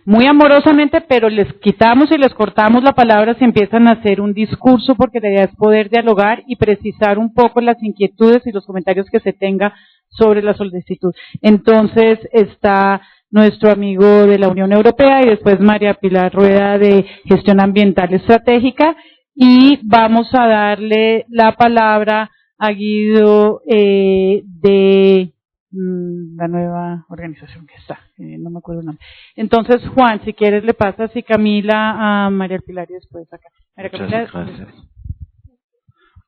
muy amorosamente, pero les quitamos y les cortamos la palabra si empiezan a hacer un discurso, porque la idea es poder dialogar y precisar un poco las inquietudes y los comentarios que se tenga sobre la solicitud. Entonces está nuestro amigo de la Unión Europea y después María Pilar Rueda de Gestión Ambiental Estratégica, y vamos a darle la palabra a Guido de la nueva organización que está, no me acuerdo el nombre. Entonces, Juan, si quieres le pasas, y Camila a María Pilar y después acá. María Camila, muchas gracias.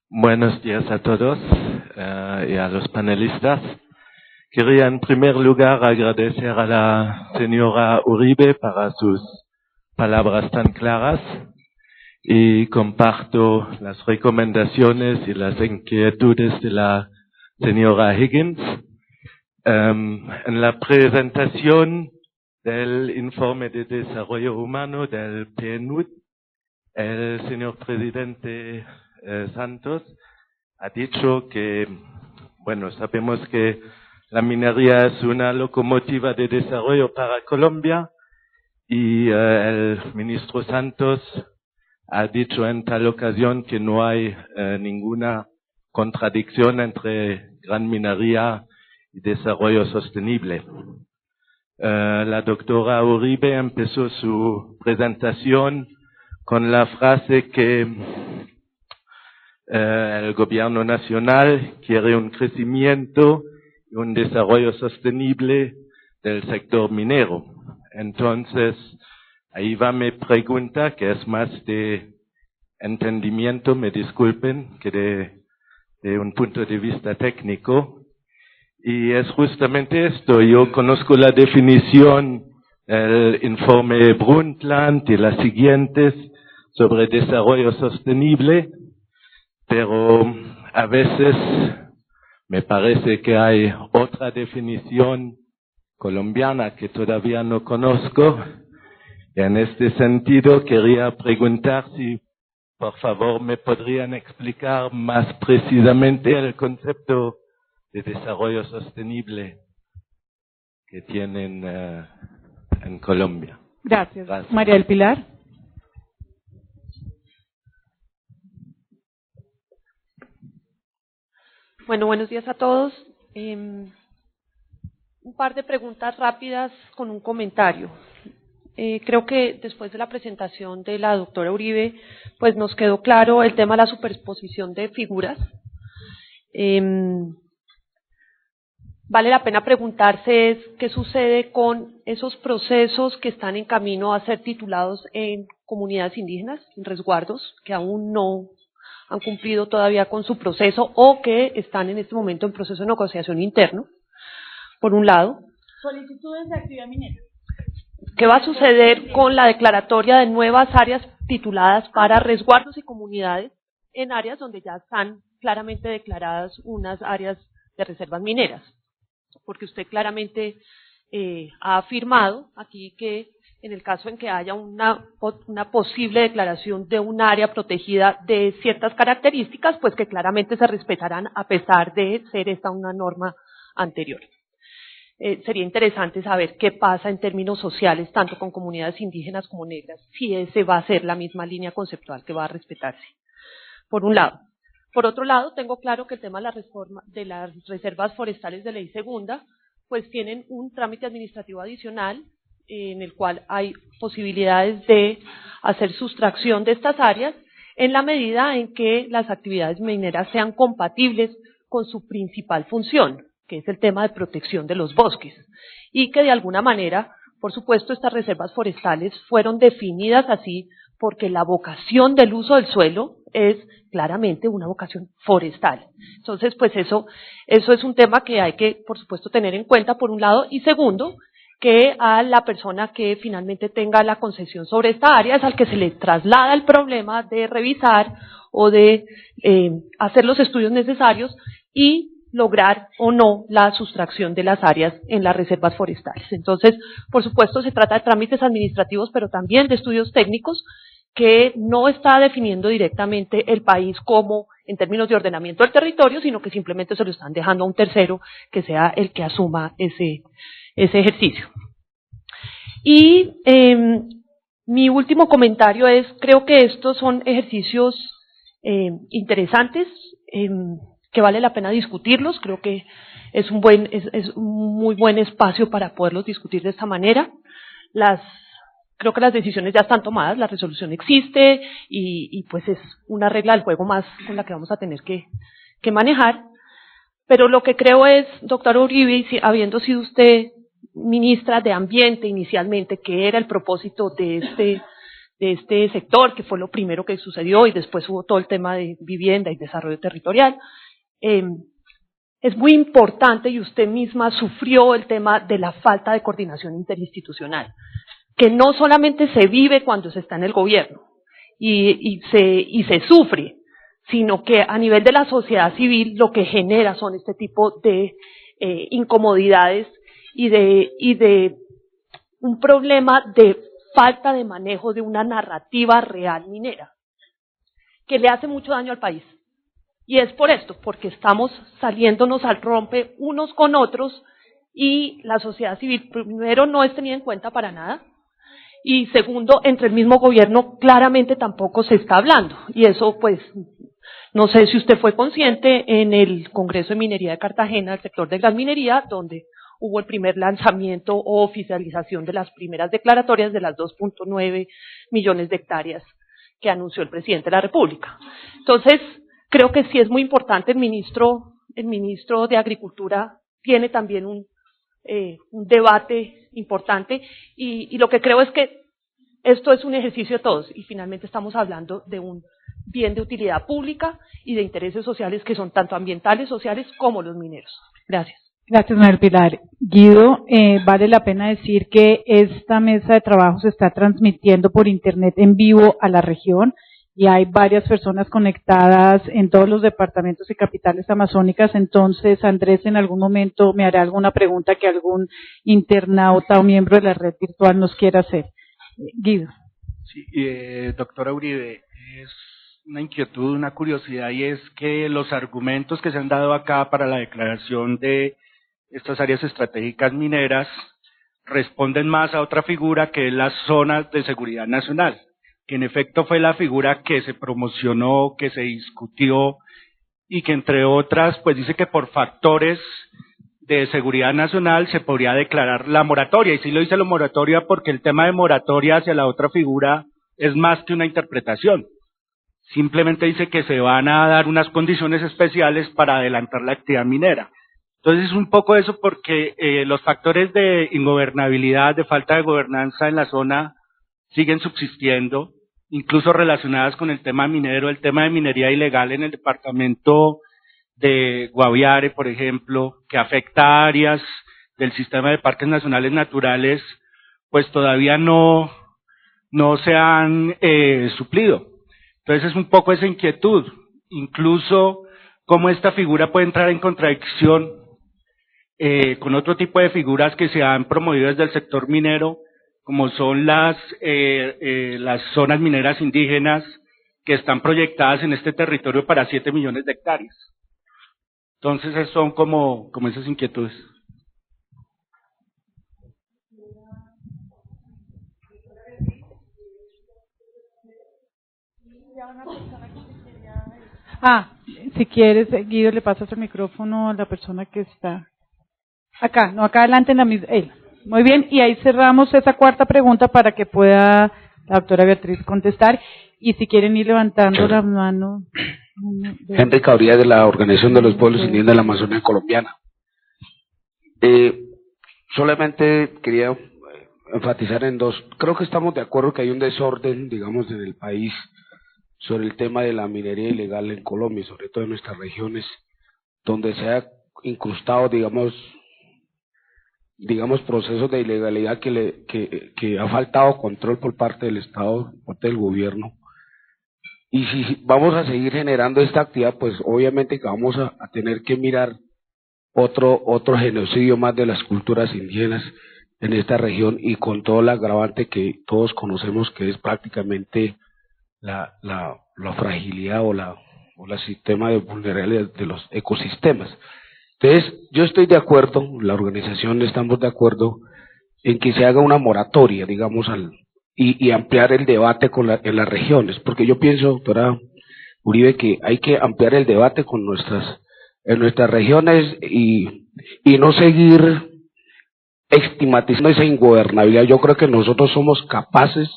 Buenos días a todos y a los panelistas. Quería en primer lugar agradecer a la señora Uribe para sus palabras tan claras, y comparto las recomendaciones y las inquietudes de la señora Higgins. En la presentación del informe de desarrollo humano del PNUD, el señor presidente Santos ha dicho que, bueno, sabemos que la minería es una locomotiva de desarrollo para Colombia, y el ministro Santos ha dicho en tal ocasión que no hay ninguna contradicción entre gran minería y desarrollo sostenible. La doctora Uribe empezó su presentación con la frase que el gobierno nacional quiere un crecimiento y un desarrollo sostenible del sector minero. Entonces, ahí va mi pregunta, que es más de entendimiento, me disculpen, que de un punto de vista técnico. Y es justamente esto. Yo conozco la definición, el informe Brundtland y las siguientes sobre desarrollo sostenible, pero a veces me parece que hay otra definición colombiana que todavía no conozco. Y en este sentido quería preguntar si, por favor, me podrían explicar más precisamente el concepto de desarrollo sostenible que tienen en Colombia. Gracias. María del Pilar. Bueno, buenos días a todos. Un par de preguntas rápidas con un comentario. Creo que después de la presentación de la doctora Uribe, pues nos quedó claro el tema de la superposición de figuras. Vale la pena preguntarse qué sucede con esos procesos que están en camino a ser titulados en comunidades indígenas, en resguardos, que aún no han cumplido todavía con su proceso o que están en este momento en proceso de negociación interno, por un lado. Solicitudes de actividad minera. ¿Qué va a suceder con la declaratoria de nuevas áreas tituladas para resguardos y comunidades en áreas donde ya están claramente declaradas unas áreas de reservas mineras? Porque usted claramente ha afirmado aquí que en el caso en que haya una posible declaración de un área protegida de ciertas características, pues que claramente se respetarán a pesar de ser esta una norma anterior. Sería interesante saber qué pasa en términos sociales, tanto con comunidades indígenas como negras, si ese va a ser la misma línea conceptual que va a respetarse, por un lado. Por otro lado, tengo claro que el tema de la reforma de las reservas forestales de ley segunda, pues tienen un trámite administrativo adicional en el cual hay posibilidades de hacer sustracción de estas áreas en la medida en que las actividades mineras sean compatibles con su principal función, que es el tema de protección de los bosques, y que de alguna manera, por supuesto, estas reservas forestales fueron definidas así porque la vocación del uso del suelo es claramente una vocación forestal. Entonces, pues eso es un tema que hay que, por supuesto, tener en cuenta, por un lado, y segundo, que a la persona que finalmente tenga la concesión sobre esta área es al que se le traslada el problema de revisar o de hacer los estudios necesarios y lograr o no la sustracción de las áreas en las reservas forestales. Entonces, por supuesto, se trata de trámites administrativos, pero también de estudios técnicos que no está definiendo directamente el país como en términos de ordenamiento del territorio, sino que simplemente se lo están dejando a un tercero que sea el que asuma ese ejercicio. Y mi último comentario es, creo que estos son ejercicios interesantes, que vale la pena discutirlos. Creo que es un muy buen espacio para poderlos discutir de esta manera. Creo que las decisiones ya están tomadas, la resolución existe y pues es una regla del juego más con la que vamos a tener que manejar. Pero lo que creo es, doctora Uribe, habiendo sido usted ministra de Ambiente inicialmente, que era el propósito de este sector, que fue lo primero que sucedió, y después hubo todo el tema de vivienda y desarrollo territorial, es muy importante, y usted misma sufrió el tema de la falta de coordinación interinstitucional, que no solamente se vive cuando se está en el gobierno y se sufre, sino que a nivel de la sociedad civil lo que genera son este tipo de incomodidades y de un problema de falta de manejo de una narrativa real minera, que le hace mucho daño al país. Y es por esto, porque estamos saliéndonos al rompe unos con otros y la sociedad civil, primero, no es tenida en cuenta para nada, y segundo, entre el mismo gobierno claramente tampoco se está hablando. Y eso, pues, no sé si usted fue consciente en el Congreso de Minería de Cartagena, el sector de gran minería, donde hubo el primer lanzamiento o oficialización de las primeras declaratorias de las 2.9 millones de hectáreas que anunció el presidente de la República. Entonces, creo que sí es muy importante, el ministro de Agricultura tiene también un debate importante, y lo que creo es que esto es un ejercicio de todos, y finalmente estamos hablando de un bien de utilidad pública y de intereses sociales que son tanto ambientales, sociales, como los mineros. Gracias. Gracias, Manuel Pilar. Guido, vale la pena decir que esta mesa de trabajo se está transmitiendo por internet en vivo a la región, y hay varias personas conectadas en todos los departamentos y capitales amazónicas. Entonces, Andrés en algún momento me hará alguna pregunta que algún internauta o miembro de la red virtual nos quiera hacer. Guido. Sí, doctora Uribe, es una inquietud, una curiosidad, y es que los argumentos que se han dado acá para la declaración de estas áreas estratégicas mineras responden más a otra figura, que es las zonas de seguridad nacional, que en efecto fue la figura que se promocionó, que se discutió, y que entre otras, pues dice que por factores de seguridad nacional se podría declarar la moratoria, y sí lo dice la moratoria porque el tema de moratoria hacia la otra figura es más que una interpretación. Simplemente dice que se van a dar unas condiciones especiales para adelantar la actividad minera. Entonces es un poco eso, porque los factores de ingobernabilidad, de falta de gobernanza en la zona siguen subsistiendo, incluso relacionadas con el tema minero, el tema de minería ilegal en el departamento de Guaviare, por ejemplo, que afecta áreas del sistema de parques nacionales naturales, pues todavía no se han suplido. Entonces es un poco esa inquietud, incluso cómo esta figura puede entrar en contradicción con otro tipo de figuras que se han promovido desde el sector minero, como son las zonas mineras indígenas que están proyectadas en este territorio para 7 millones de hectáreas. Entonces son como esas inquietudes. Si quieres, Guido, le pasas el micrófono a la persona que está acá, acá adelante en la misma. Muy bien, y ahí cerramos esa cuarta pregunta para que pueda la doctora Beatriz contestar, y si quieren ir levantando la mano. Henry Cabría, de la Organización de los Pueblos Indígenas de la Amazonía Colombiana. Solamente quería enfatizar en dos. Creo que estamos de acuerdo que hay un desorden, digamos, en el país sobre el tema de la minería ilegal en Colombia, sobre todo en nuestras regiones, donde se ha incrustado, digamos, procesos de ilegalidad que ha faltado control por parte del Estado, por parte del gobierno. Y si vamos a seguir generando esta actividad, pues obviamente que vamos a tener que mirar otro genocidio más de las culturas indígenas en esta región, y con todo el agravante que todos conocemos, que es prácticamente la fragilidad o la sistema de vulnerabilidad de los ecosistemas. Entonces, yo estoy de acuerdo, la organización estamos de acuerdo en que se haga una moratoria, digamos, y ampliar el debate en las regiones, porque yo pienso, doctora Uribe, que hay que ampliar el debate en nuestras regiones y no seguir estigmatizando esa ingobernabilidad. Yo creo que nosotros somos capaces,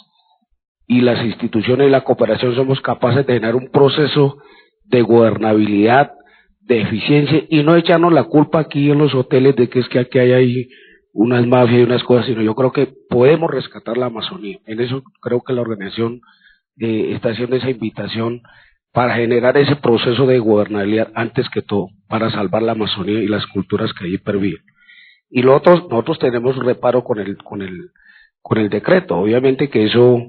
y las instituciones y la cooperación somos capaces de generar un proceso de gobernabilidad, de eficiencia, y no echarnos la culpa aquí en los hoteles de que es que aquí hay ahí unas mafias y unas cosas, sino yo creo que podemos rescatar la Amazonía. En eso creo que la organización está haciendo esa invitación para generar ese proceso de gobernabilidad antes que todo, para salvar la Amazonía y las culturas que ahí perviven. Y lo otro, nosotros tenemos reparo con el decreto, obviamente que eso,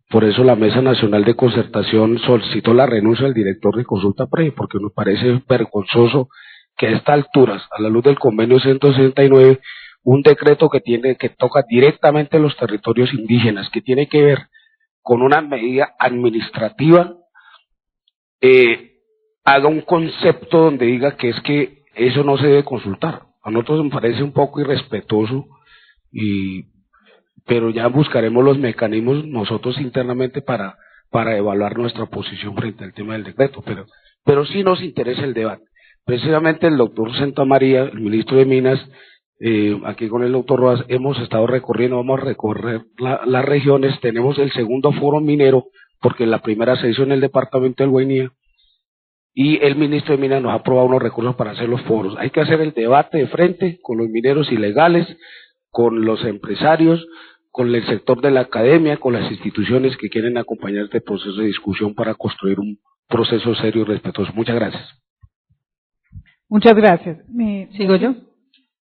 por eso la Mesa Nacional de Concertación solicitó la renuncia del director de consulta previa, porque nos parece vergonzoso que a estas alturas, a la luz del convenio 169, un decreto que toca directamente los territorios indígenas, que tiene que ver con una medida administrativa, haga un concepto donde diga que es que eso no se debe consultar. A nosotros nos parece un poco irrespetuoso, pero ya buscaremos los mecanismos nosotros internamente para evaluar nuestra posición frente al tema del decreto, pero sí nos interesa el debate. Precisamente el doctor Santamaría, el ministro de Minas, aquí con el doctor Rojas, hemos estado recorriendo, vamos a recorrer las regiones, tenemos el segundo foro minero, porque la primera se hizo en el departamento del Guainía, y el ministro de Minas nos ha aprobado unos recursos para hacer los foros. Hay que hacer el debate de frente con los mineros ilegales, con los empresarios, con el sector de la academia, con las instituciones que quieren acompañar este proceso de discusión para construir un proceso serio y respetuoso. Muchas gracias. Muchas gracias. ¿Sigo yo?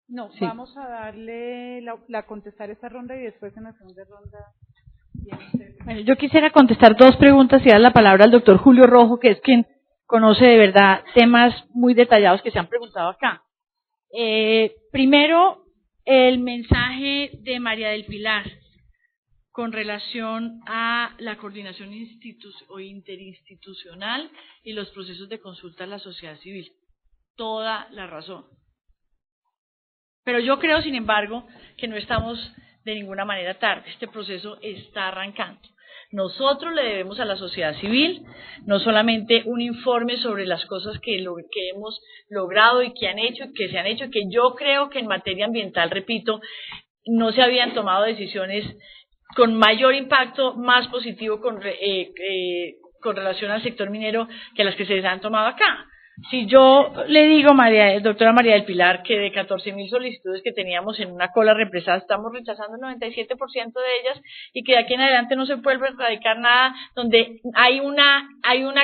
No, sí. Vamos a darle la contestar esta ronda y después en la segunda ronda. Bueno, yo quisiera contestar dos preguntas y dar la palabra al doctor Julio Rojo, que es quien conoce de verdad temas muy detallados que se han preguntado acá. Primero, el mensaje de María del Pilar con relación a la coordinación interinstitucional y los procesos de consulta a la sociedad civil. Toda la razón. Pero yo creo, sin embargo, que no estamos de ninguna manera tarde. Este proceso está arrancando. Nosotros le debemos a la sociedad civil no solamente un informe sobre las cosas que hemos logrado y que se han hecho, que yo creo que en materia ambiental, repito, no se habían tomado decisiones con mayor impacto, más positivo con relación al sector minero que las que se han tomado acá. Si yo le digo, doctora María del Pilar, que de 14.000 solicitudes que teníamos en una cola represada, estamos rechazando el 97% de ellas, y que de aquí en adelante no se puede erradicar nada, donde hay una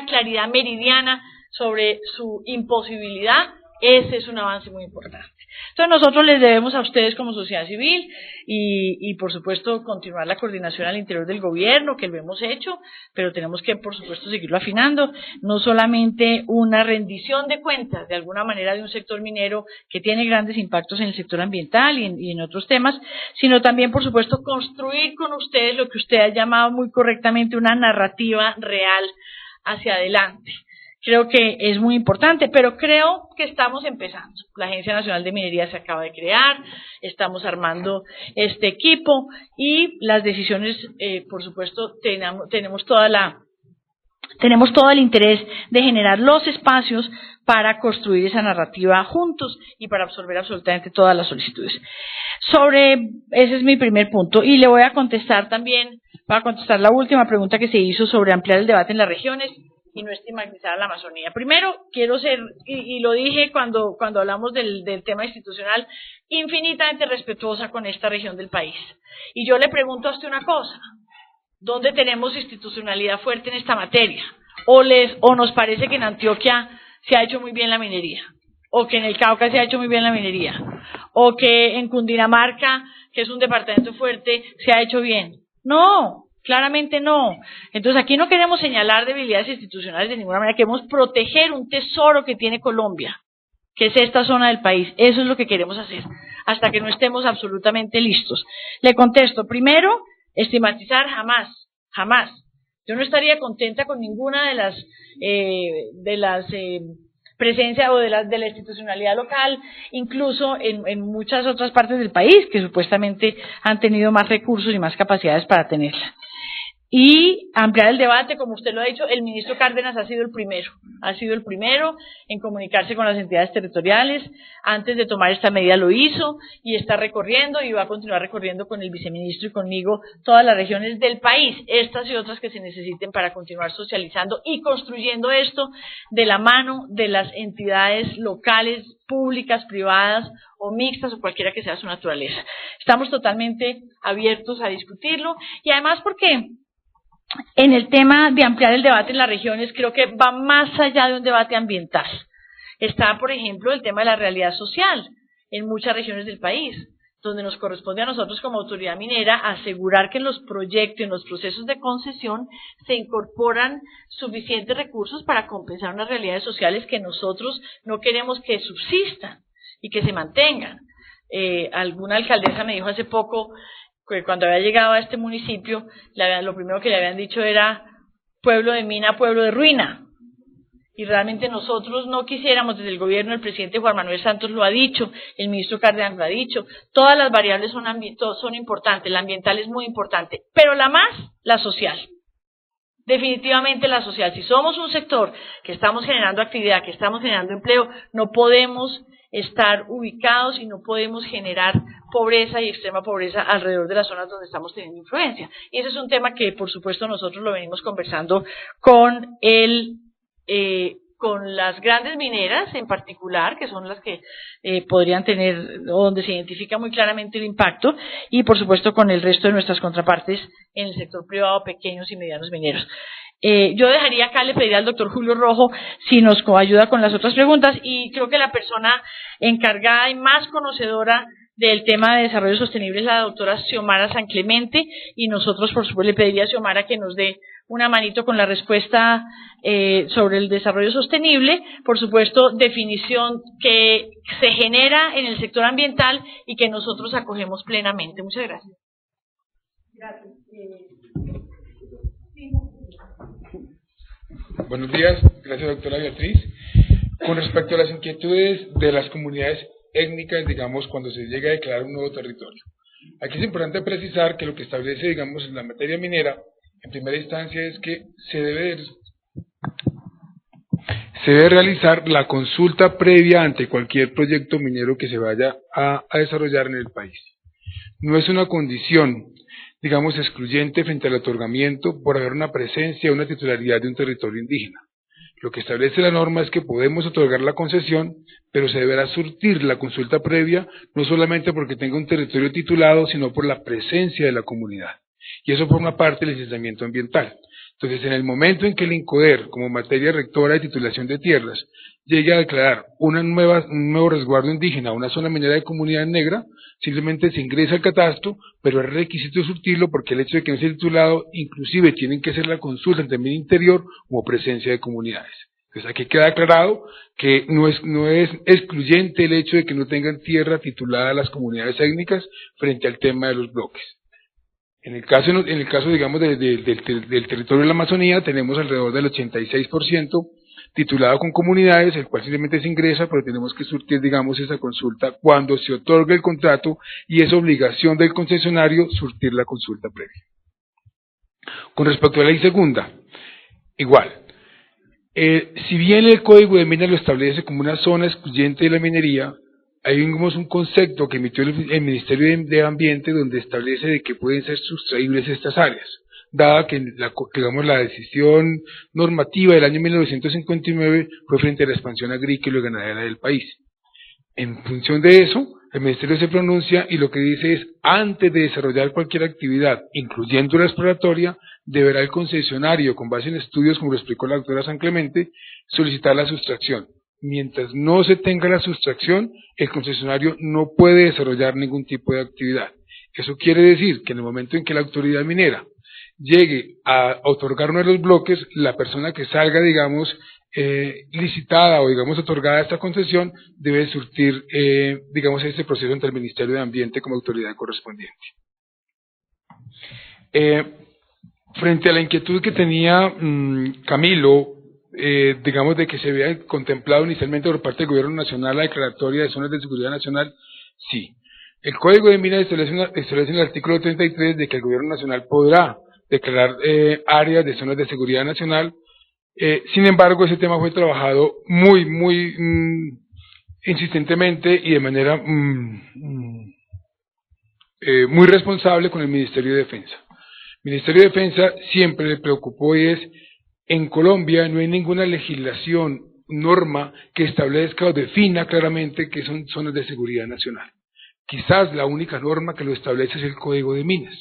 claridad meridiana sobre su imposibilidad, ese es un avance muy importante. Entonces nosotros les debemos a ustedes como sociedad civil y por supuesto continuar la coordinación al interior del gobierno, que lo hemos hecho, pero tenemos que por supuesto seguirlo afinando, no solamente una rendición de cuentas de alguna manera de un sector minero que tiene grandes impactos en el sector ambiental y en otros temas, sino también por supuesto construir con ustedes lo que usted ha llamado muy correctamente una narrativa real hacia adelante. Creo que es muy importante, pero creo que estamos empezando. La Agencia Nacional de Minería se acaba de crear, estamos armando este equipo y las decisiones, por supuesto, tenemos todo el interés de generar los espacios para construir esa narrativa juntos y para absorber absolutamente todas las solicitudes. Ese es mi primer punto, y le voy a contestar también, para contestar la última pregunta que se hizo sobre ampliar el debate en las regiones y no estigmatizar a la Amazonía. Primero, quiero ser, y lo dije cuando hablamos del tema institucional, infinitamente respetuosa con esta región del país. Y yo le pregunto a usted una cosa, ¿dónde tenemos institucionalidad fuerte en esta materia? ¿O nos parece que en Antioquia se ha hecho muy bien la minería? ¿O que en el Cauca se ha hecho muy bien la minería? ¿O que en Cundinamarca, que es un departamento fuerte, se ha hecho bien? No. Claramente no. Entonces aquí no queremos señalar debilidades institucionales de ninguna manera, queremos proteger un tesoro que tiene Colombia, que es esta zona del país. Eso es lo que queremos hacer, hasta que no estemos absolutamente listos. Le contesto, primero, estigmatizar jamás. Yo no estaría contenta con ninguna de las presencia o de la institucionalidad local, incluso en muchas otras partes del país que supuestamente han tenido más recursos y más capacidades para tenerla. Y ampliar el debate, como usted lo ha dicho, el ministro Cárdenas ha sido el primero en comunicarse con las entidades territoriales. Antes de tomar esta medida lo hizo y está recorriendo y va a continuar recorriendo con el viceministro y conmigo todas las regiones del país, estas y otras que se necesiten para continuar socializando y construyendo esto de la mano de las entidades locales, públicas, privadas o mixtas o cualquiera que sea su naturaleza. Estamos totalmente abiertos a discutirlo y además porque en el tema de ampliar el debate en las regiones creo que va más allá de un debate ambiental. Está, por ejemplo, el tema de la realidad social en muchas regiones del país, donde nos corresponde a nosotros como autoridad minera asegurar que en los proyectos, en los procesos de concesión, se incorporan suficientes recursos para compensar unas realidades sociales que nosotros no queremos que subsistan y que se mantengan. Alguna alcaldesa me dijo hace poco que cuando había llegado a este municipio, lo primero que le habían dicho era pueblo de mina, pueblo de ruina. Y realmente nosotros no quisiéramos desde el gobierno, el presidente Juan Manuel Santos lo ha dicho, el ministro Cárdenas lo ha dicho, todas las variables son importantes, la ambiental es muy importante, pero la social. Definitivamente la social. Si somos un sector que estamos generando actividad, que estamos generando empleo, no podemos estar ubicados y no podemos generar pobreza y extrema pobreza alrededor de las zonas donde estamos teniendo influencia. Y ese es un tema que, por supuesto, nosotros lo venimos conversando con las grandes mineras en particular, que son las que podrían tener, o donde se identifica muy claramente el impacto, y por supuesto con el resto de nuestras contrapartes en el sector privado, pequeños y medianos mineros. Yo dejaría acá, le pediría al doctor Julio Rojo si nos ayuda con las otras preguntas, y creo que la persona encargada y más conocedora del tema de desarrollo sostenible es la doctora Xiomara San Clemente, y nosotros por supuesto le pediría a Xiomara que nos dé una manito con la respuesta sobre el desarrollo sostenible, por supuesto definición que se genera en el sector ambiental y que nosotros acogemos plenamente. Muchas gracias. Gracias. Buenos días, gracias doctora Beatriz. Con respecto a las inquietudes de las comunidades étnicas, digamos, cuando se llega a declarar un nuevo territorio. Aquí es importante precisar que lo que establece, digamos, en la materia minera, en primera instancia es que se debe realizar la consulta previa ante cualquier proyecto minero que se vaya a desarrollar en el país. No es una condición, digamos, excluyente frente al otorgamiento por haber una presencia o una titularidad de un territorio indígena. Lo que establece la norma es que podemos otorgar la concesión, pero se deberá surtir la consulta previa, no solamente porque tenga un territorio titulado, sino por la presencia de la comunidad. Y eso forma parte del licenciamiento ambiental. Entonces, en el momento en que el INCODER, como materia rectora de titulación de tierras, llegue a declarar un nuevo resguardo indígena, una zona minera de comunidad negra, simplemente se ingresa al catastro, pero es requisito surtirlo porque el hecho de que no sea titulado, inclusive tienen que hacer la consulta en término interior como presencia de comunidades. Entonces aquí queda aclarado que no es excluyente el hecho de que no tengan tierra titulada las comunidades étnicas frente al tema de los bloques. En el caso digamos, del territorio de la Amazonía, tenemos alrededor del 86% titulado con comunidades, el cual simplemente se ingresa, pero tenemos que surtir, digamos, esa consulta cuando se otorga el contrato, y es obligación del concesionario surtir la consulta previa. Con respecto a la ley segunda, igual. Si bien el Código de Minas lo establece como una zona excluyente de la minería, hay un concepto que emitió el Ministerio de Ambiente donde establece de que pueden ser sustraíbles estas áreas, dada que la decisión normativa del año 1959 fue frente a la expansión agrícola y ganadera del país. En función de eso, el Ministerio se pronuncia y lo que dice es, antes de desarrollar cualquier actividad, incluyendo la exploratoria, deberá el concesionario, con base en estudios, como lo explicó la doctora San Clemente, solicitar la sustracción. Mientras no se tenga la sustracción, el concesionario no puede desarrollar ningún tipo de actividad. Eso quiere decir que en el momento en que la autoridad minera llegue a otorgar uno de los bloques, la persona que salga, digamos, licitada o, digamos, otorgada esta concesión, debe surtir, digamos, este proceso ante el Ministerio de Ambiente como autoridad correspondiente. Frente a la inquietud que tenía Camilo, digamos, de que se había contemplado inicialmente por parte del Gobierno Nacional la declaratoria de zonas de seguridad nacional, sí. El Código de Minas establece en el artículo 33 de que el Gobierno Nacional podrá declarar áreas de zonas de seguridad nacional. Sin embargo, ese tema fue trabajado muy insistentemente y de manera muy responsable con el Ministerio de Defensa. El Ministerio de Defensa siempre le preocupó y es, en Colombia no hay ninguna legislación, norma que establezca o defina claramente qué son zonas de seguridad nacional. Quizás la única norma que lo establece es el Código de Minas.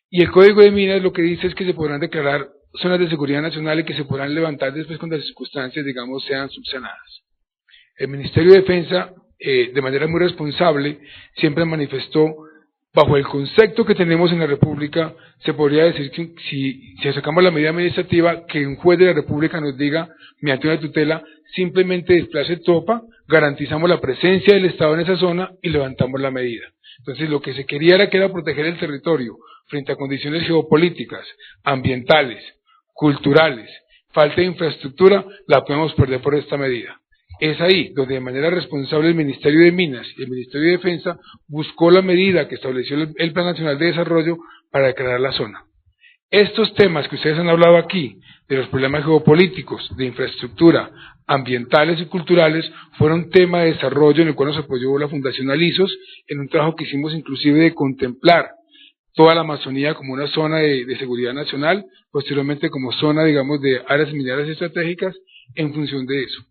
Y el Código de Minas lo que dice es que se podrán declarar zonas de seguridad nacional y que se podrán levantar después cuando las circunstancias, digamos, sean subsanadas. El Ministerio de Defensa, de manera muy responsable, siempre manifestó, bajo el concepto que tenemos en la República, se podría decir que si sacamos la medida administrativa, que un juez de la República nos diga, mediante una tutela, simplemente desplace tropa, garantizamos la presencia del Estado en esa zona y levantamos la medida. Entonces lo que se quería era que era proteger el territorio frente a condiciones geopolíticas, ambientales, culturales, falta de infraestructura, la podemos perder por esta medida. Es ahí donde de manera responsable el Ministerio de Minas y el Ministerio de Defensa buscó la medida que estableció el Plan Nacional de Desarrollo para declarar la zona. Estos temas que ustedes han hablado aquí, de los problemas geopolíticos, de infraestructura, ambientales y culturales, fueron tema de desarrollo en el cual nos apoyó la Fundación Alisos, en un trabajo que hicimos inclusive de contemplar toda la Amazonía como una zona de seguridad nacional, posteriormente como zona, digamos, de áreas mineras estratégicas, en función de eso.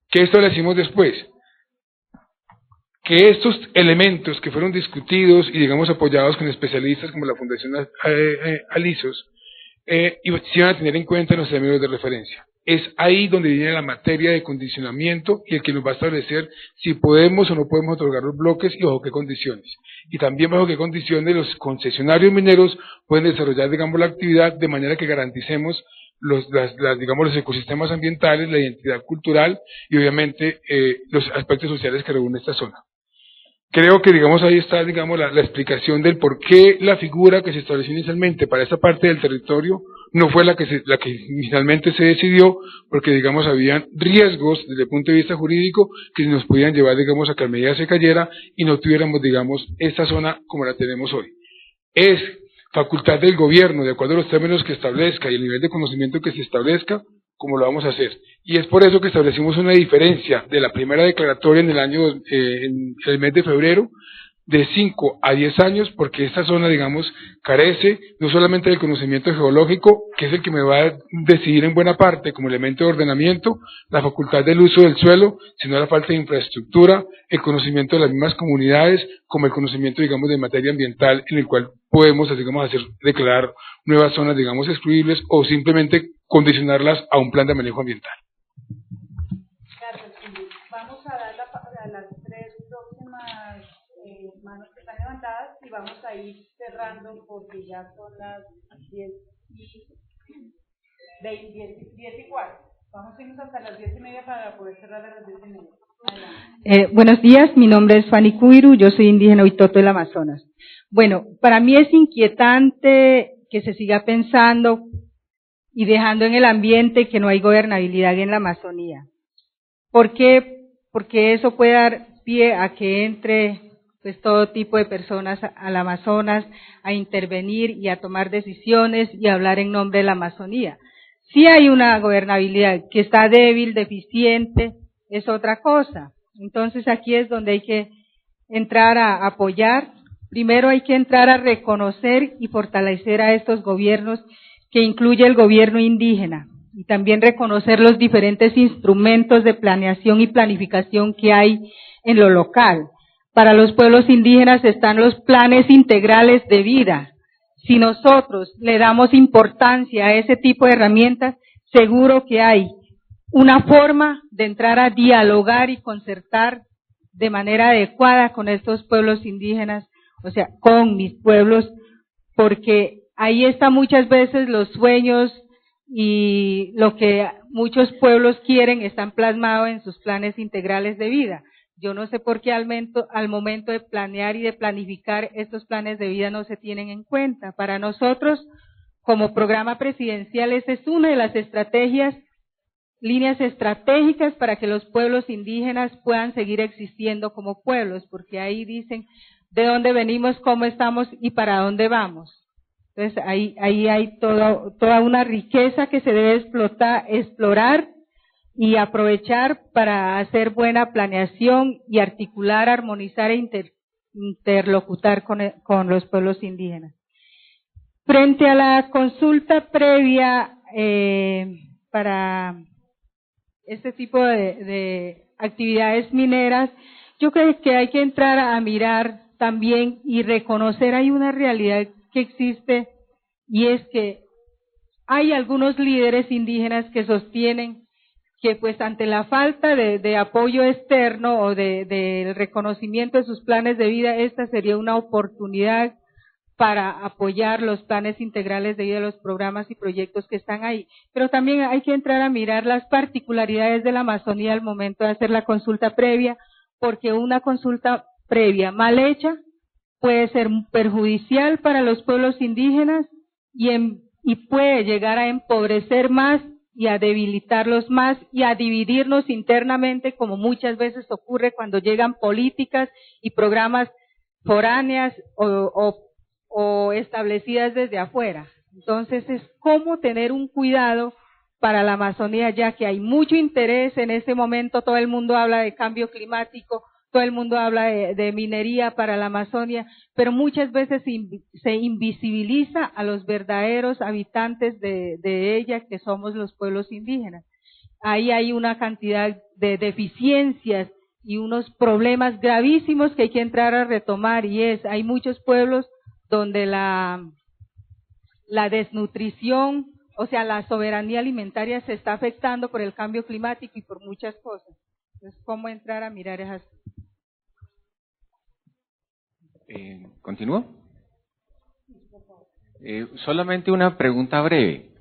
¿Qué establecimos después? Que estos elementos que fueron discutidos y, digamos, apoyados con especialistas como la Fundación Alisos, se iban a tener en cuenta en los términos de referencia. Es ahí donde viene la materia de condicionamiento y el que nos va a establecer si podemos o no podemos otorgar los bloques y bajo qué condiciones. Y también bajo qué condiciones los concesionarios mineros pueden desarrollar, digamos, la actividad de manera que garanticemos digamos, los ecosistemas ambientales, la identidad cultural y obviamente los aspectos sociales que reúne esta zona. Creo que, digamos, ahí está, digamos, la explicación del por qué la figura que se estableció inicialmente para esta parte del territorio no fue la que inicialmente se decidió, porque, digamos, habían riesgos desde el punto de vista jurídico que nos podían llevar, digamos, a que la medida se cayera y no tuviéramos, digamos, esta zona como la tenemos hoy. Es facultad del gobierno, de acuerdo a los términos que establezca y el nivel de conocimiento que se establezca, como lo vamos a hacer. Y es por eso que establecimos una diferencia de la primera declaratoria en en el mes de febrero, de 5 a 10 años, porque esta zona, digamos, carece no solamente del conocimiento geológico, que es el que me va a decidir en buena parte como elemento de ordenamiento, la facultad del uso del suelo, sino la falta de infraestructura, el conocimiento de las mismas comunidades, como el conocimiento, digamos, de materia ambiental, en el cual podemos, digamos, declarar nuevas zonas, digamos, excluibles o simplemente condicionarlas a un plan de manejo ambiental. Vamos a dar a las tres próximas manos que están levantadas y vamos a ir cerrando porque ya son las 10 y cuarto. Vamos a irnos hasta las 10:30 para poder cerrar a las 10:30. Buenos días, mi nombre es Fanny Cuiru, yo soy indígena Huitoto del Amazonas. Bueno, para mí es inquietante que se siga pensando y dejando en el ambiente que no hay gobernabilidad en la Amazonía. ¿Por qué? Porque eso puede dar pie a que entre pues todo tipo de personas al Amazonas a intervenir y a tomar decisiones y a hablar en nombre de la Amazonía. Sí hay una gobernabilidad que está débil, deficiente, es otra cosa. Entonces aquí es donde hay que entrar a apoyar. Primero hay que entrar a reconocer y fortalecer a estos gobiernos que incluye el gobierno indígena y también reconocer los diferentes instrumentos de planeación y planificación que hay en lo local. Para los pueblos indígenas están los planes integrales de vida. Si nosotros le damos importancia a ese tipo de herramientas, seguro que hay una forma de entrar a dialogar y concertar de manera adecuada con estos pueblos indígenas, o sea, con mis pueblos, porque ahí está muchas veces los sueños y lo que muchos pueblos quieren están plasmados en sus planes integrales de vida. Yo no sé por qué al momento de planear y de planificar estos planes de vida no se tienen en cuenta. Para nosotros, como programa presidencial, esa es una de las estrategias líneas estratégicas para que los pueblos indígenas puedan seguir existiendo como pueblos, porque ahí dicen de dónde venimos, cómo estamos y para dónde vamos. Entonces ahí hay toda una riqueza que se debe explorar y aprovechar para hacer buena planeación y articular, armonizar e interlocutar con los pueblos indígenas. Frente a la consulta previa para este tipo de actividades mineras, yo creo que hay que entrar a mirar también y reconocer hay una realidad que existe, y es que hay algunos líderes indígenas que sostienen que pues ante la falta de apoyo externo o de reconocimiento de sus planes de vida, esta sería una oportunidad para apoyar los planes integrales de vida de los programas y proyectos que están ahí. Pero también hay que entrar a mirar las particularidades de la Amazonía al momento de hacer la consulta previa, porque una consulta previa mal hecha puede ser perjudicial para los pueblos indígenas y puede llegar a empobrecer más y a debilitarlos más y a dividirnos internamente, como muchas veces ocurre cuando llegan políticas y programas foráneas o establecidas desde afuera. Entonces es cómo tener un cuidado para la Amazonía, ya que hay mucho interés en este momento, todo el mundo habla de cambio climático, todo el mundo habla de minería para la Amazonia, pero muchas veces se invisibiliza a los verdaderos habitantes de ella, que somos los pueblos indígenas. Ahí hay una cantidad de deficiencias y unos problemas gravísimos que hay que entrar a retomar, y hay muchos pueblos donde la desnutrición, o sea, la soberanía alimentaria se está afectando por el cambio climático y por muchas cosas. Entonces, ¿cómo entrar a mirar esas? ¿Continúo? Solamente una pregunta breve.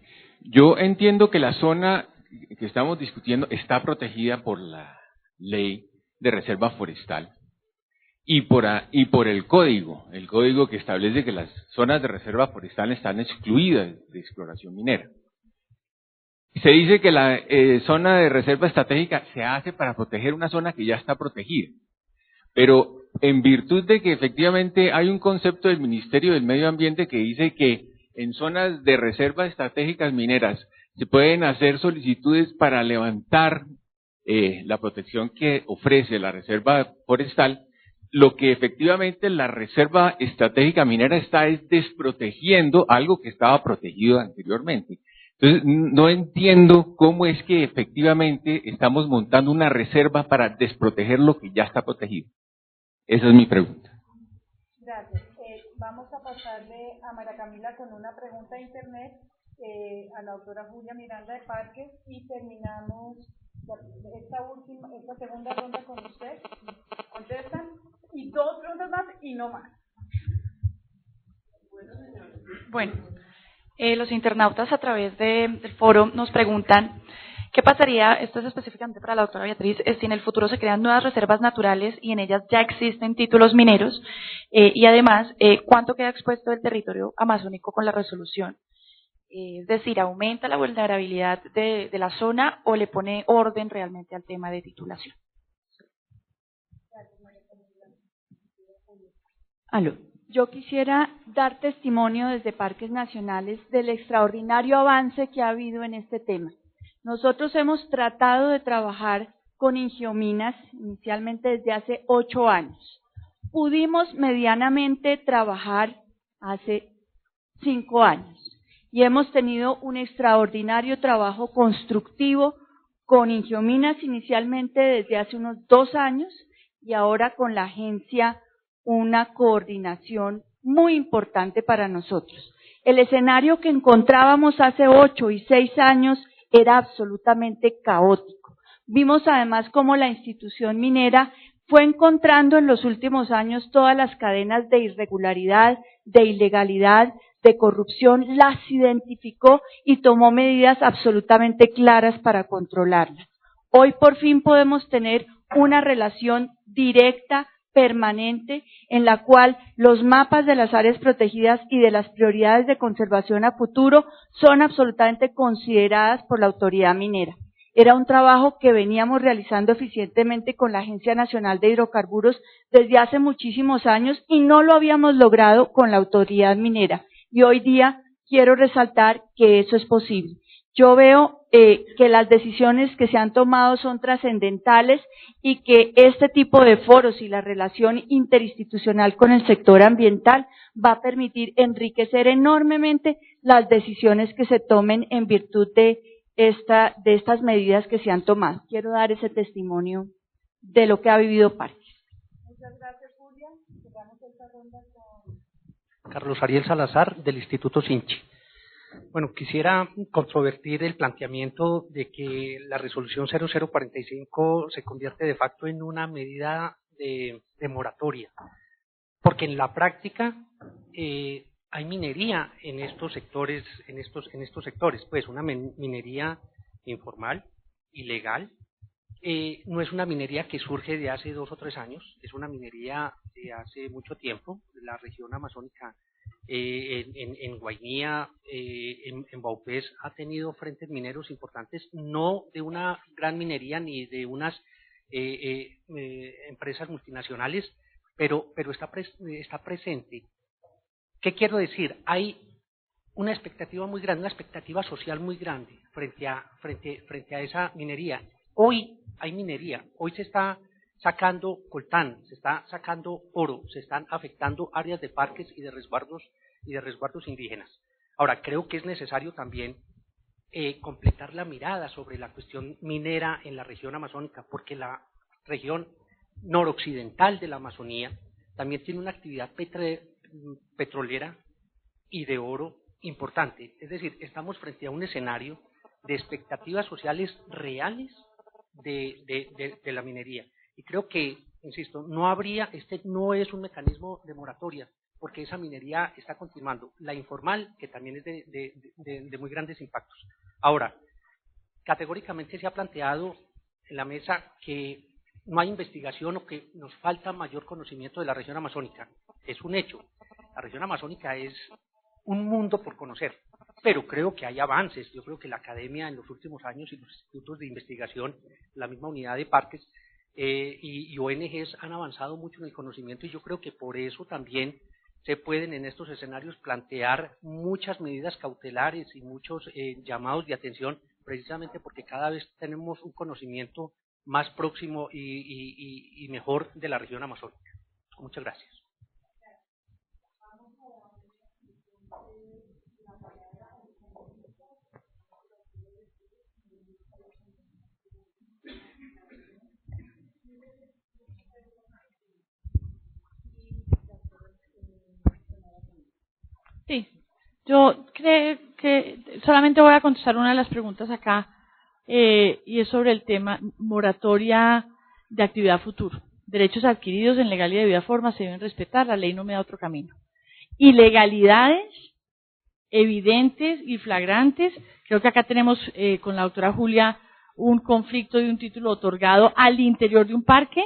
Yo entiendo que la zona que estamos discutiendo está protegida por la ley de reserva forestal y por el código que establece que las zonas de reserva forestal están excluidas de exploración minera. Se dice que la zona de reserva estratégica se hace para proteger una zona que ya está protegida, pero en virtud de que efectivamente hay un concepto del Ministerio del Medio Ambiente que dice que en zonas de reservas estratégicas mineras se pueden hacer solicitudes para levantar la protección que ofrece la reserva forestal, lo que efectivamente la reserva estratégica minera está es desprotegiendo algo que estaba protegido anteriormente. Entonces, no entiendo cómo es que efectivamente estamos montando una reserva para desproteger lo que ya está protegido. Esa es mi pregunta. Gracias. Vamos a pasarle a María Camila con una pregunta de internet a la doctora Julia Miranda de Parques y terminamos esta segunda ronda con usted. Contestan y 2 preguntas más y no más. Bueno, los internautas a través del foro nos preguntan ¿qué pasaría, esto es específicamente para la doctora Beatriz, si en el futuro se crean nuevas reservas naturales y en ellas ya existen títulos mineros? Y además, ¿cuánto queda expuesto el territorio amazónico con la resolución? Es decir, ¿aumenta la vulnerabilidad de la zona o le pone orden realmente al tema de titulación? Aló. Yo quisiera dar testimonio desde Parques Nacionales del extraordinario avance que ha habido en este tema. Nosotros hemos tratado de trabajar con Ingiominas inicialmente desde hace 8 años. Pudimos medianamente trabajar hace 5 años y hemos tenido un extraordinario trabajo constructivo con Ingiominas inicialmente desde hace unos 2 años y ahora con la agencia una coordinación muy importante para nosotros. El escenario que encontrábamos hace 8 y 6 años era absolutamente caótico. Vimos además cómo la institución minera fue encontrando en los últimos años todas las cadenas de irregularidad, de ilegalidad, de corrupción, las identificó y tomó medidas absolutamente claras para controlarlas. Hoy por fin podemos tener una relación directa, permanente, en la cual los mapas de las áreas protegidas y de las prioridades de conservación a futuro son absolutamente consideradas por la autoridad minera. Era un trabajo que veníamos realizando eficientemente con la Agencia Nacional de Hidrocarburos desde hace muchísimos años y no lo habíamos logrado con la autoridad minera. Y hoy día quiero resaltar que eso es posible. Yo veo que las decisiones que se han tomado son trascendentales y que este tipo de foros y la relación interinstitucional con el sector ambiental va a permitir enriquecer enormemente las decisiones que se tomen en virtud de estas medidas que se han tomado. Quiero dar ese testimonio de lo que ha vivido Parques. Muchas gracias, Julia. Cerramos esta ronda con Carlos Ariel Salazar, del Instituto Sinchi. Bueno, quisiera controvertir el planteamiento de que la resolución 0045 se convierte de facto en una medida de moratoria, porque en la práctica hay minería en estos sectores, pues una minería informal, ilegal. No es una minería que surge de hace 2 o 3 años, es una minería de hace mucho tiempo. La región amazónica, en Guainía, en Baupés, ha tenido frentes mineros importantes, no de una gran minería ni de unas empresas multinacionales, pero está presente. ¿Qué quiero decir? Hay una expectativa muy grande, una expectativa social muy grande frente a esa minería. Hoy hay minería, hoy se está sacando coltán, se está sacando oro, se están afectando áreas de parques y de resguardos indígenas. Ahora, creo que es necesario también completar la mirada sobre la cuestión minera en la región amazónica, porque la región noroccidental de la Amazonía también tiene una actividad petrolera y de oro importante. Es decir, estamos frente a un escenario de expectativas sociales reales de la minería. Y creo que, insisto, no es un mecanismo de moratoria, porque esa minería está continuando. La informal, que también es de muy grandes impactos. Ahora, categóricamente se ha planteado en la mesa que no hay investigación o que nos falta mayor conocimiento de la región amazónica. Es un hecho. La región amazónica es un mundo por conocer, pero creo que hay avances. Yo creo que la academia en los últimos años y los institutos de investigación, la misma unidad de parques y ONGs han avanzado mucho en el conocimiento, y yo creo que por eso también se pueden en estos escenarios plantear muchas medidas cautelares y muchos llamados de atención, precisamente porque cada vez tenemos un conocimiento más próximo y mejor de la región amazónica. Muchas gracias. Sí, yo creo que solamente voy a contestar una de las preguntas acá, y es sobre el tema moratoria de actividad futuro. Derechos adquiridos en legal y debida forma se deben respetar, la ley no me da otro camino. Ilegalidades evidentes y flagrantes, creo que acá tenemos con la doctora Julia un conflicto de un título otorgado al interior de un parque.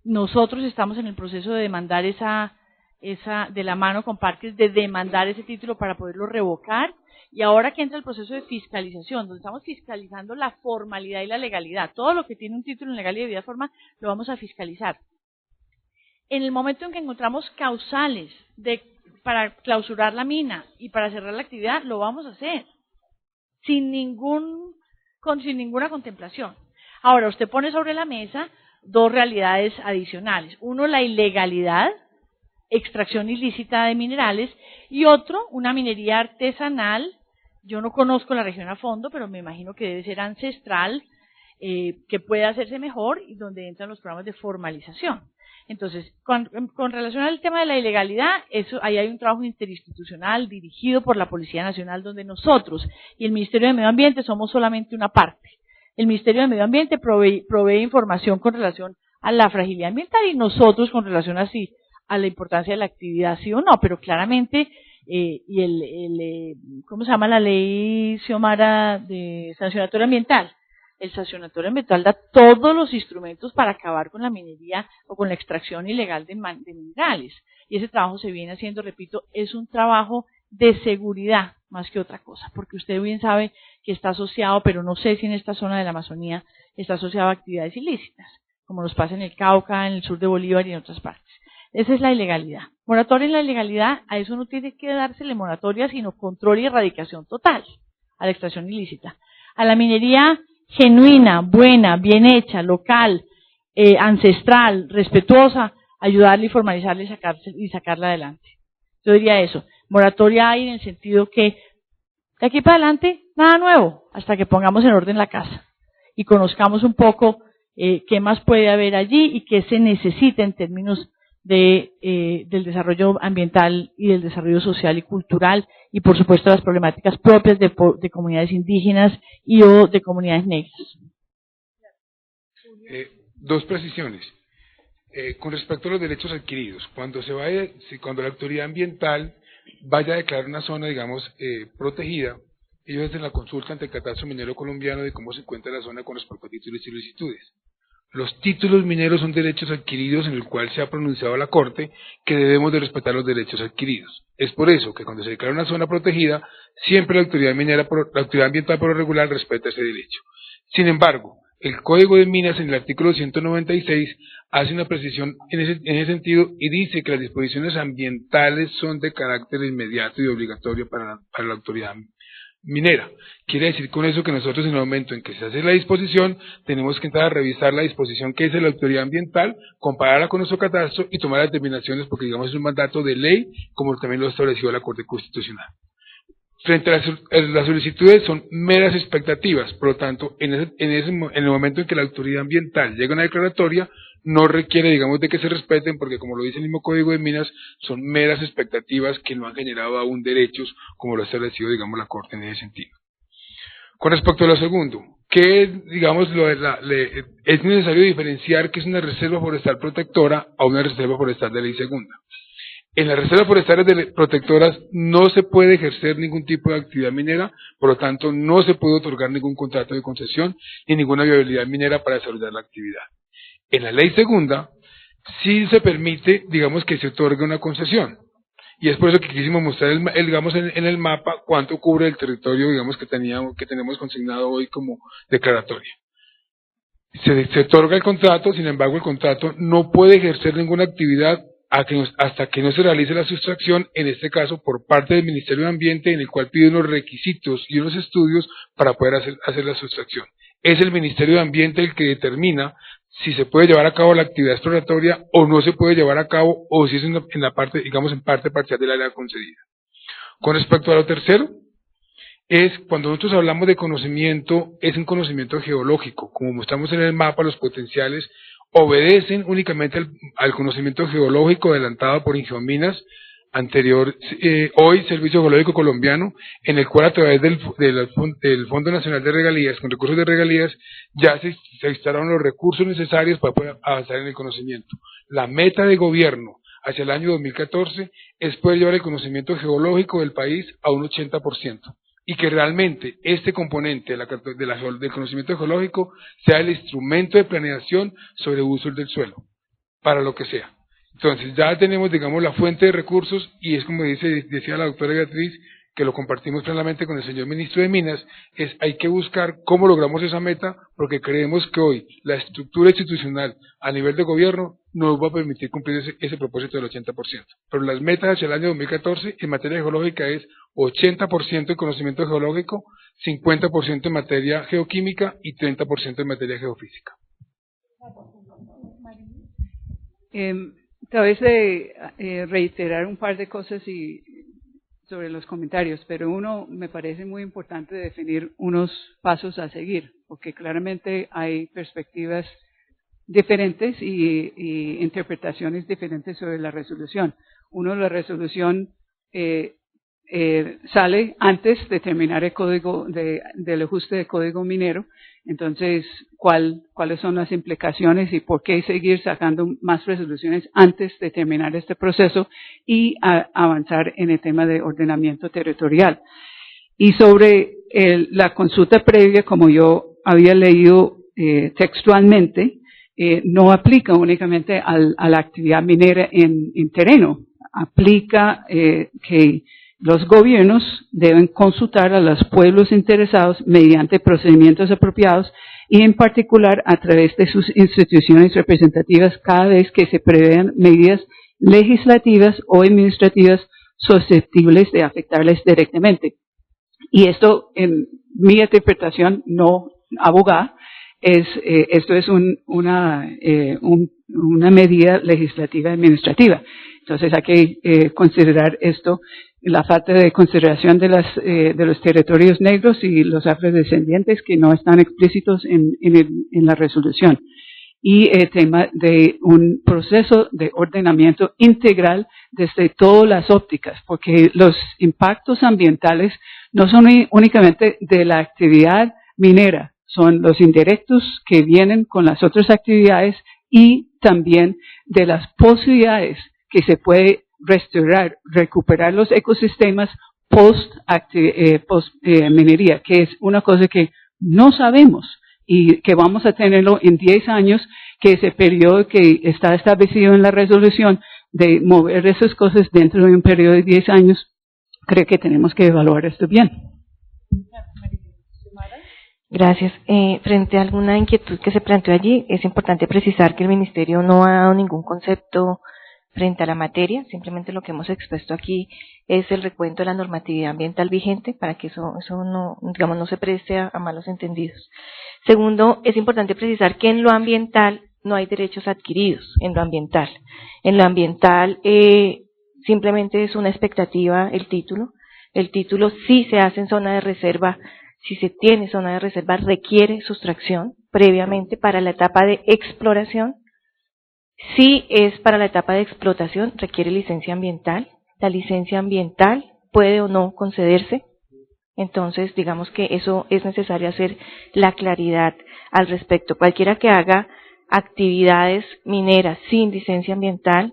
Nosotros estamos en el proceso de demandar de la mano con parques, de demandar ese título para poderlo revocar, y ahora que entra el proceso de fiscalización, donde estamos fiscalizando la formalidad y la legalidad, todo lo que tiene un título en legal y debida forma lo vamos a fiscalizar. En el momento en que encontramos causales para clausurar la mina y para cerrar la actividad, lo vamos a hacer, sin ninguna contemplación. Ahora, usted pone sobre la mesa 2 realidades adicionales. Uno, la ilegalidad, extracción ilícita de minerales, y otro, una minería artesanal. Yo no conozco la región a fondo, pero me imagino que debe ser ancestral, que puede hacerse mejor, y donde entran los programas de formalización. Entonces, con relación al tema de la ilegalidad, ahí hay un trabajo interinstitucional dirigido por la Policía Nacional, donde nosotros y el Ministerio de Medio Ambiente somos solamente una parte. El Ministerio de Medio Ambiente provee información con relación a la fragilidad ambiental, y nosotros con relación a la importancia de la actividad, sí o no, pero claramente, ¿cómo se llama la ley, Xiomara, de sancionatoria ambiental? El sancionatorio ambiental da todos los instrumentos para acabar con la minería o con la extracción ilegal de minerales. Y ese trabajo se viene haciendo, repito, es un trabajo de seguridad más que otra cosa, porque usted bien sabe que está asociado, pero no sé si en esta zona de la Amazonía está asociado a actividades ilícitas, como nos pasa en el Cauca, en el sur de Bolívar y en otras partes. Esa es la ilegalidad. Moratoria en la ilegalidad, a eso no tiene que dársele moratoria, sino control y erradicación total a la extracción ilícita. A la minería genuina, buena, bien hecha, local, ancestral, respetuosa, ayudarle y formalizarle y sacarla adelante. Yo diría eso. Moratoria hay en el sentido que de aquí para adelante nada nuevo, hasta que pongamos en orden la casa y conozcamos un poco qué más puede haber allí y qué se necesita en términos del desarrollo ambiental y del desarrollo social y cultural, y por supuesto las problemáticas propias de comunidades indígenas y o de comunidades negras. Dos precisiones. Con respecto a los derechos adquiridos, cuando la autoridad ambiental vaya a declarar una zona, digamos, protegida, ellos hacen la consulta ante el Catastro Minero Colombiano de cómo se encuentra la zona con respecto a títulos y solicitudes. Los títulos mineros son derechos adquiridos en el cual se ha pronunciado la Corte que debemos de respetar los derechos adquiridos. Es por eso que cuando se declara una zona protegida, siempre la autoridad ambiental por lo regular respeta ese derecho. Sin embargo, el Código de Minas en el artículo 196 hace una precisión en ese sentido y dice que las disposiciones ambientales son de carácter inmediato y obligatorio para la autoridad minera. Quiere decir con eso que nosotros en el momento en que se hace la disposición tenemos que entrar a revisar la disposición que dice la autoridad ambiental, compararla con nuestro catastro y tomar las determinaciones porque digamos es un mandato de ley como también lo ha establecido la Corte Constitucional. Frente a las solicitudes son meras expectativas, por lo tanto en el momento en que la autoridad ambiental llega a una declaratoria no requiere, digamos, de que se respeten, porque como lo dice el mismo Código de Minas, son meras expectativas que no han generado aún derechos, como lo ha establecido, digamos, la Corte en ese sentido. Con respecto a lo segundo, que digamos, es necesario diferenciar qué es una reserva forestal protectora a una reserva forestal de ley segunda. En las reservas forestales protectoras no se puede ejercer ningún tipo de actividad minera, por lo tanto no se puede otorgar ningún contrato de concesión ni ninguna viabilidad minera para desarrollar la actividad. En la ley segunda sí se permite, digamos, que se otorgue una concesión. Y es por eso que quisimos mostrar, digamos, en el mapa cuánto cubre el territorio, digamos, que tenemos consignado hoy como declaratoria. Se otorga el contrato, sin embargo, el contrato no puede ejercer ninguna actividad hasta que no se realice la sustracción, en este caso por parte del Ministerio de Ambiente, en el cual pide unos requisitos y unos estudios para poder hacer la sustracción. Es el Ministerio de Ambiente el que determina si se puede llevar a cabo la actividad exploratoria o no se puede llevar a cabo, o si es en la parte, digamos, en parte parcial del área concedida. Con respecto a lo tercero, es cuando nosotros hablamos de conocimiento, es un conocimiento geológico. Como mostramos en el mapa, los potenciales obedecen únicamente al conocimiento geológico adelantado por Ingeominas, anterior, hoy Servicio Geológico Colombiano, en el cual a través del Fondo Nacional de Regalías, con recursos de regalías, ya se instalaron los recursos necesarios para poder avanzar en el conocimiento. La meta de gobierno hacia el año 2014 es poder llevar el conocimiento geológico del país a un 80%. Y que realmente este componente del conocimiento geológico sea el instrumento de planeación sobre usos del suelo, para lo que sea. Entonces ya tenemos, digamos, la fuente de recursos y es como decía la doctora Beatriz, que lo compartimos plenamente con el señor ministro de Minas, hay que buscar cómo logramos esa meta, porque creemos que hoy la estructura institucional a nivel de gobierno nos va a permitir cumplir ese propósito del 80%. Pero las metas hacia el año 2014 en materia geológica es 80% en conocimiento geológico, 50% en materia geoquímica y 30% en materia geofísica. Tal vez reiterar un par de cosas sobre los comentarios, pero uno me parece muy importante definir unos pasos a seguir, porque claramente hay perspectivas diferentes y interpretaciones diferentes sobre la resolución. Uno, la resolución sale antes de terminar el código del ajuste de código minero. Entonces, ¿cuáles son las implicaciones y por qué seguir sacando más resoluciones antes de terminar este proceso y avanzar en el tema de ordenamiento territorial? Y sobre la consulta previa, como yo había leído textualmente, no aplica únicamente a la actividad minera en terreno, aplica que los gobiernos deben consultar a los pueblos interesados mediante procedimientos apropiados y en particular a través de sus instituciones representativas cada vez que se prevean medidas legislativas o administrativas susceptibles de afectarles directamente. Y esto, en mi interpretación, no abogada, esto es una medida legislativa administrativa. Entonces hay que considerar esto, la falta de consideración de los territorios negros y los afrodescendientes que no están explícitos en la resolución. Y el tema de un proceso de ordenamiento integral desde todas las ópticas, porque los impactos ambientales no son únicamente de la actividad minera, son los indirectos que vienen con las otras actividades y también de las posibilidades que se puede restaurar, recuperar los ecosistemas post minería, que es una cosa que no sabemos y que vamos a tenerlo en 10 años, que ese periodo que está establecido en la resolución de mover esas cosas dentro de un periodo de 10 años, creo que tenemos que evaluar esto bien. Gracias. Frente a alguna inquietud que se planteó allí, es importante precisar que el Ministerio no ha dado ningún concepto frente a la materia, simplemente lo que hemos expuesto aquí es el recuento de la normatividad ambiental vigente para que eso no, digamos, no se preste a malos entendidos. Segundo, es importante precisar que en lo ambiental no hay derechos adquiridos, en lo ambiental. En lo ambiental simplemente es una expectativa el título. El título sí se hace en zona de reserva. Si se tiene zona de reserva, requiere sustracción previamente para la etapa de exploración. Si es para la etapa de explotación, requiere licencia ambiental. La licencia ambiental puede o no concederse. Entonces, digamos que eso es necesario hacer la claridad al respecto. Cualquiera que haga actividades mineras sin licencia ambiental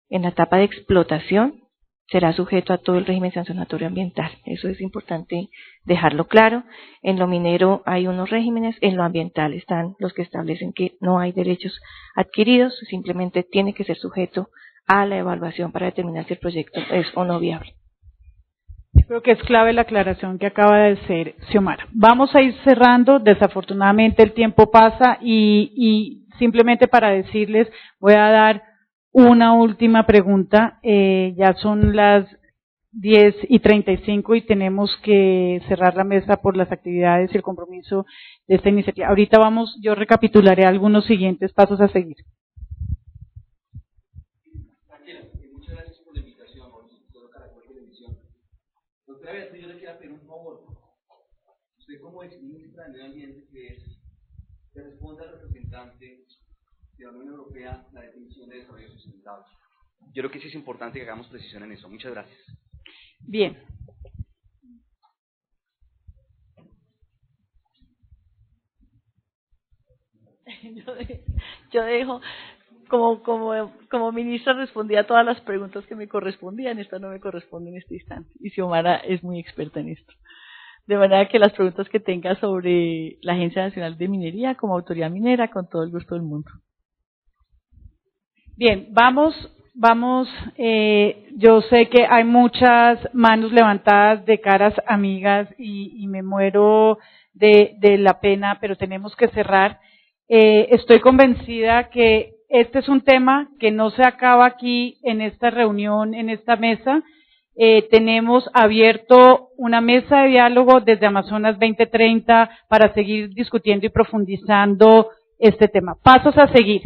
en la etapa de explotación será sujeto a todo el régimen sancionatorio ambiental. Eso es importante dejarlo claro. En lo minero hay unos regímenes, en lo ambiental están los que establecen que no hay derechos adquiridos, simplemente tiene que ser sujeto a la evaluación para determinar si el proyecto es o no viable. Creo que es clave la aclaración que acaba de hacer Xiomara. Vamos a ir cerrando, desafortunadamente el tiempo pasa y simplemente para decirles voy a dar una última pregunta, ya son las 10:35 y tenemos que cerrar la mesa por las actividades y el compromiso de esta iniciativa. Ahorita yo recapitularé algunos siguientes pasos a seguir. Muchas gracias por la invitación, doctora Caracol, por la emisión. Doctora Beatriz, yo le quiero pedir un favor. Usted como exministra de Medio Ambiente, que responda al representante de la Unión Europea la definición de desarrollo sustentable. Yo creo que sí es importante que hagamos precisión en eso. Muchas gracias. Bien. Yo dejo, como ministra respondí a todas las preguntas que me correspondían, esta no me corresponde en este instante, y Xiomara es muy experta en esto. De manera que las preguntas que tenga sobre la Agencia Nacional de Minería como autoridad minera, con todo el gusto del mundo. Bien, vamos, yo sé que hay muchas manos levantadas de caras amigas y me muero de la pena, pero tenemos que cerrar. Estoy convencida que este es un tema que no se acaba aquí en esta reunión, en esta mesa. Tenemos abierto una mesa de diálogo desde Amazonas 2030 para seguir discutiendo y profundizando este tema. Pasos a seguir.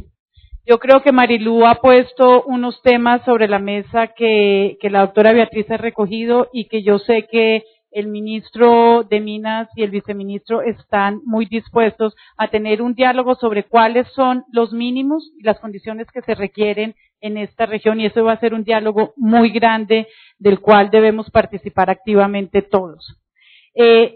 Yo creo que Marilú ha puesto unos temas sobre la mesa que la doctora Beatriz ha recogido y que yo sé que el ministro de Minas y el viceministro están muy dispuestos a tener un diálogo sobre cuáles son los mínimos y las condiciones que se requieren en esta región, y eso va a ser un diálogo muy grande del cual debemos participar activamente todos.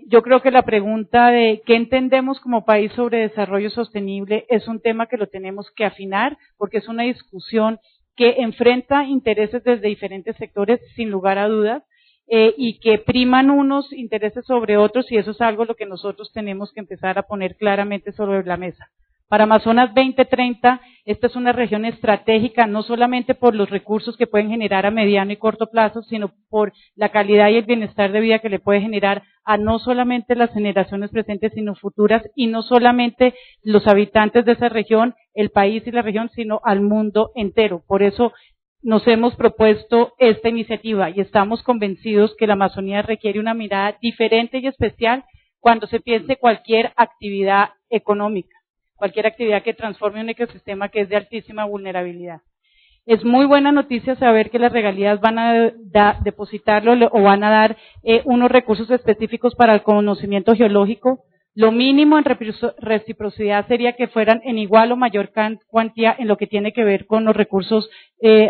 Yo creo que la pregunta de qué entendemos como país sobre desarrollo sostenible es un tema que lo tenemos que afinar, porque es una discusión que enfrenta intereses desde diferentes sectores, sin lugar a dudas, y que priman unos intereses sobre otros, y eso es algo lo que nosotros tenemos que empezar a poner claramente sobre la mesa. Para Amazonas 2030, esta es una región estratégica, no solamente por los recursos que pueden generar a mediano y corto plazo, sino por la calidad y el bienestar de vida que le puede generar a no solamente las generaciones presentes, sino futuras, y no solamente los habitantes de esa región, el país y la región, sino al mundo entero. Por eso nos hemos propuesto esta iniciativa y estamos convencidos que la Amazonía requiere una mirada diferente y especial cuando se piense cualquier actividad económica, cualquier actividad que transforme un ecosistema que es de altísima vulnerabilidad. Es muy buena noticia saber que las regalías van a depositarlo o van a dar unos recursos específicos para el conocimiento geológico. Lo mínimo en reciprocidad sería que fueran en igual o mayor cuantía en lo que tiene que ver con los recursos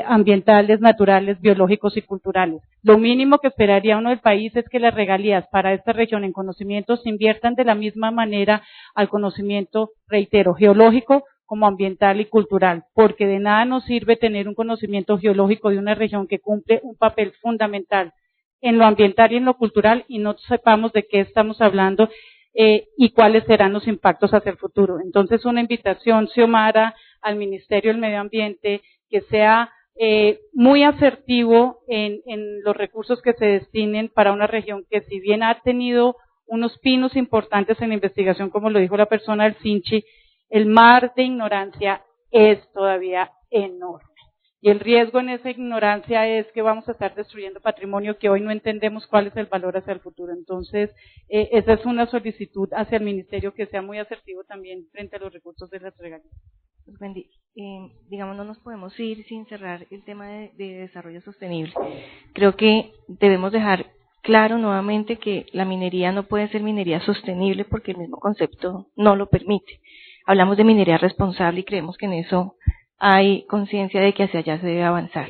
ambientales, naturales, biológicos y culturales. Lo mínimo que esperaría uno del país es que las regalías para esta región en conocimiento se inviertan de la misma manera al conocimiento, reitero, geológico como ambiental y cultural, porque de nada nos sirve tener un conocimiento geológico de una región que cumple un papel fundamental en lo ambiental y en lo cultural y no sepamos de qué estamos hablando y cuáles serán los impactos hacia el futuro. Entonces, una invitación, Xiomara, al Ministerio del Medio Ambiente, que sea muy asertivo en los recursos que se destinen para una región que, si bien ha tenido unos pinos importantes en la investigación, como lo dijo la persona del Sinchi, el mar de ignorancia es todavía enorme. Y el riesgo en esa ignorancia es que vamos a estar destruyendo patrimonio que hoy no entendemos cuál es el valor hacia el futuro. Entonces, esa es una solicitud hacia el Ministerio que sea muy asertivo también frente a los recursos de las regalías. Pues, Wendy, digamos, no nos podemos ir sin cerrar el tema de desarrollo sostenible. Creo que debemos dejar claro nuevamente que la minería no puede ser minería sostenible porque el mismo concepto no lo permite. Hablamos de minería responsable y creemos que en eso hay conciencia de que hacia allá se debe avanzar.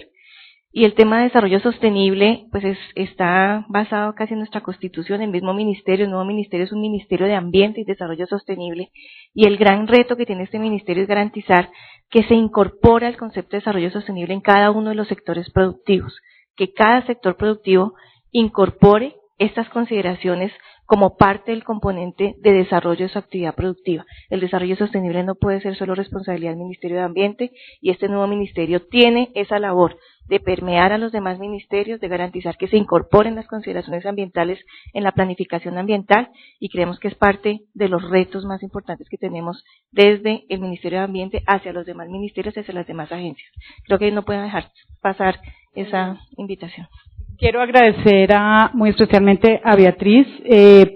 Y el tema de desarrollo sostenible, pues está basado casi en nuestra Constitución, el mismo ministerio, el nuevo ministerio es un ministerio de Ambiente y Desarrollo Sostenible, y el gran reto que tiene este ministerio es garantizar que se incorpora el concepto de desarrollo sostenible en cada uno de los sectores productivos, que cada sector productivo incorpore estas consideraciones como parte del componente de desarrollo de su actividad productiva. El desarrollo sostenible no puede ser solo responsabilidad del Ministerio de Ambiente y este nuevo ministerio tiene esa labor de permear a los demás ministerios, de garantizar que se incorporen las consideraciones ambientales en la planificación ambiental y creemos que es parte de los retos más importantes que tenemos desde el Ministerio de Ambiente hacia los demás ministerios y hacia las demás agencias. Creo que no pueden dejar pasar esa invitación. Quiero agradecer muy especialmente a Beatriz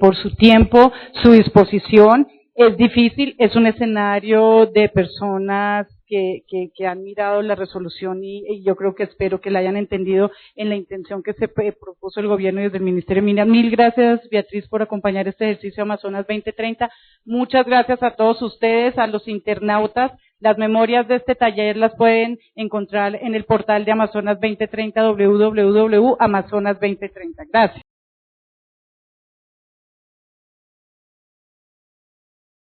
por su tiempo, su disposición. Es difícil, es un escenario de personas que han mirado la resolución y yo creo que espero que la hayan entendido en la intención que se propuso el gobierno y desde el Ministerio de Minas. Mil gracias, Beatriz, por acompañar este ejercicio Amazonas 2030. Muchas gracias a todos ustedes, a los internautas. Las memorias de este taller las pueden encontrar en el portal de Amazonas 2030, www.amazonas2030. Gracias.